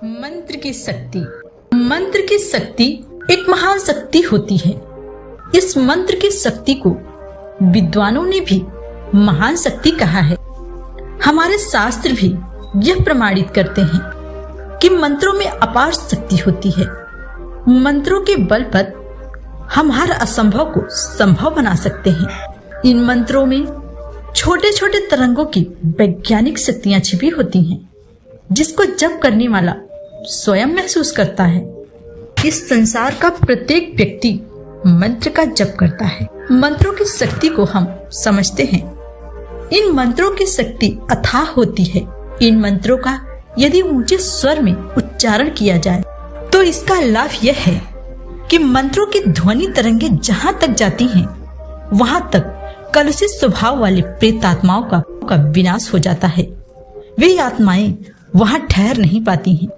मंत्र की शक्ति। मंत्र की शक्ति एक महान शक्ति होती है। इस मंत्र की शक्ति को विद्वानों ने भी महान शक्ति कहा है। हमारे शास्त्र भी यह प्रमाणित करते हैं कि मंत्रों में अपार शक्ति होती है। मंत्रों के बल पर हम हर असंभव को संभव बना सकते हैं। इन मंत्रों में छोटे छोटे तरंगों की वैज्ञानिक शक्तियां छिपी होती हैं, जिसको जप करने वाला स्वयं महसूस करता है। इस संसार का प्रत्येक व्यक्ति मंत्र का जप करता है। मंत्रों की शक्ति को हम समझते हैं। इन मंत्रों की शक्ति अथाह होती है। इन मंत्रों का यदि ऊंचे स्वर में उच्चारण किया जाए तो इसका लाभ यह है कि मंत्रों की ध्वनि तरंगे जहां तक जाती हैं, वहां तक कलुषित स्वभाव वाले प्रेत आत्माओं का विनाश हो जाता है। वे आत्माएं वहां ठहर नहीं पाती हैं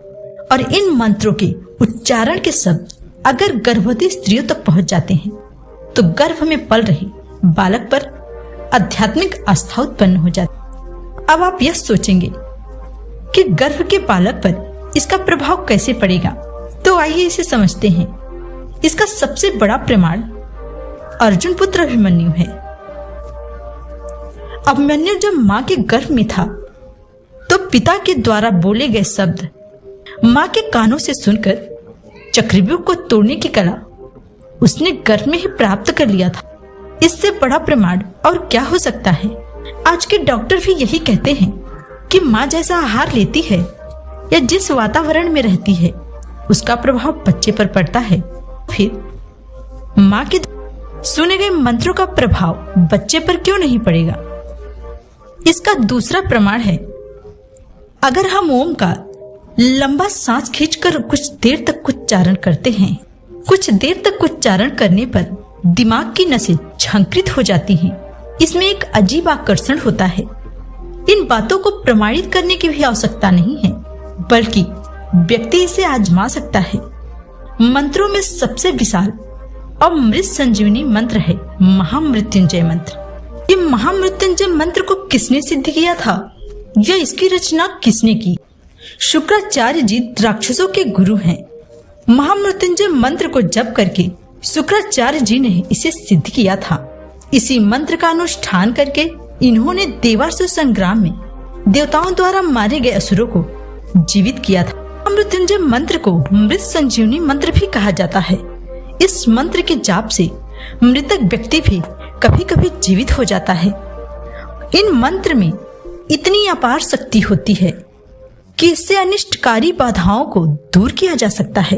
और इन मंत्रों के उच्चारण के शब्द अगर गर्भवती स्त्रियों तक पहुंच जाते हैं तो गर्भ में पल रहे बालक पर आध्यात्मिक आस्था उत्पन्न हो जाती। अब आप यह सोचेंगे कि गर्भ के बालक पर इसका प्रभाव कैसे पड़ेगा, तो आइए इसे समझते हैं। इसका सबसे बड़ा प्रमाण अर्जुन पुत्र अभिमन्यु है। अभिमन्यु जब मां के गर्भ में था तो पिता के द्वारा बोले गए शब्द मां के कानों से सुनकर चक्रव्यूह को तोड़ने की कला उसने गर्भ में ही प्राप्त कर लिया था। इससे बड़ा प्रमाण और क्या हो सकता है। आज के डॉक्टर भी यही कहते हैं कि मां जैसा आहार लेती है या जिस वातावरण में रहती है उसका प्रभाव बच्चे पर पड़ता है। फिर मां के सुने गए मंत्रों का प्रभाव बच्चे पर क्यों नहीं पड़ेगा। इसका दूसरा प्रमाण है, अगर हम ओम का लंबा सांस खींचकर कुछ देर तक उच्चारण करते हैं, कुछ देर तक उच्चारण करने पर दिमाग की नसें झंकृत हो जाती हैं। इसमें एक अजीब आकर्षण होता है। इन बातों को प्रमाणित करने की भी आवश्यकता नहीं है, बल्कि व्यक्ति इसे आजमा सकता है। मंत्रों में सबसे विशाल और मृत संजीवनी मंत्र है महामृत्युंजय मंत्र। ये महामृत्युंजय मंत्र को किसने सिद्ध किया था या इसकी रचना किसने की? शुक्राचार्य जी राक्षसों के गुरु हैं। महामृत्युंजय मंत्र को जप करके शुक्राचार्य जी ने इसे सिद्ध किया था। इसी मंत्र का अनुष्ठान करके इन्होंने देवासुर संग्राम में देवताओं द्वारा मारे गए असुरों को जीवित किया था। महामृत्युंजय मंत्र को मृत संजीवनी मंत्र भी कहा जाता है। इस मंत्र के जाप से मृतक व्यक्ति भी कभी कभी जीवित हो जाता है। इन मंत्र में इतनी अपार शक्ति होती है कि इससे अनिष्टकारी बाधाओं को दूर किया जा सकता है।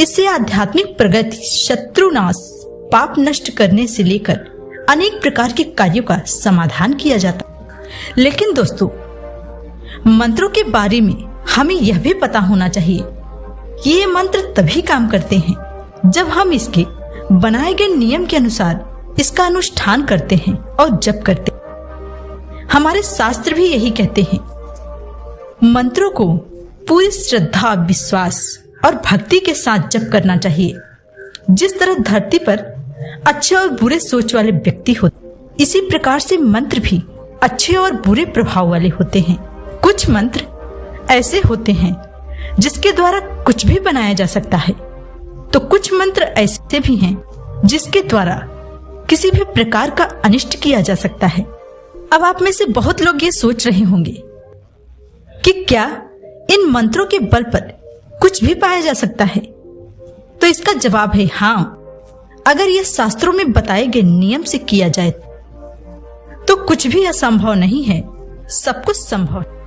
इससे आध्यात्मिक प्रगति, शत्रुनाश, पाप नष्ट करने से लेकर अनेक प्रकार के कार्यों का समाधान किया जाता है। लेकिन दोस्तों, मंत्रों के बारे में हमें यह भी पता होना चाहिए कि ये मंत्र तभी काम करते हैं जब हम इसके बनाए गए नियम के अनुसार इसका अनुष्ठान करते हैं और जप करते हैं। हमारे शास्त्र भी यही कहते हैं। मंत्रों को पूरी श्रद्धा, विश्वास और भक्ति के साथ जप करना चाहिए। जिस तरह धरती पर अच्छे और बुरे सोच वाले व्यक्ति होते, इसी प्रकार से मंत्र भी अच्छे और बुरे प्रभाव वाले होते हैं। कुछ मंत्र ऐसे होते हैं जिसके द्वारा कुछ भी बनाया जा सकता है, तो कुछ मंत्र ऐसे भी हैं जिसके द्वारा किसी भी प्रकार का अनिष्ट किया जा सकता है। अब आप में से बहुत लोग ये सोच रहे होंगे कि क्या इन मंत्रों के बल पर कुछ भी पाया जा सकता है? तो इसका जवाब है हाँ। अगर यह शास्त्रों में बताए गए नियम से किया जाए तो कुछ भी असंभव नहीं है, सब कुछ संभव है।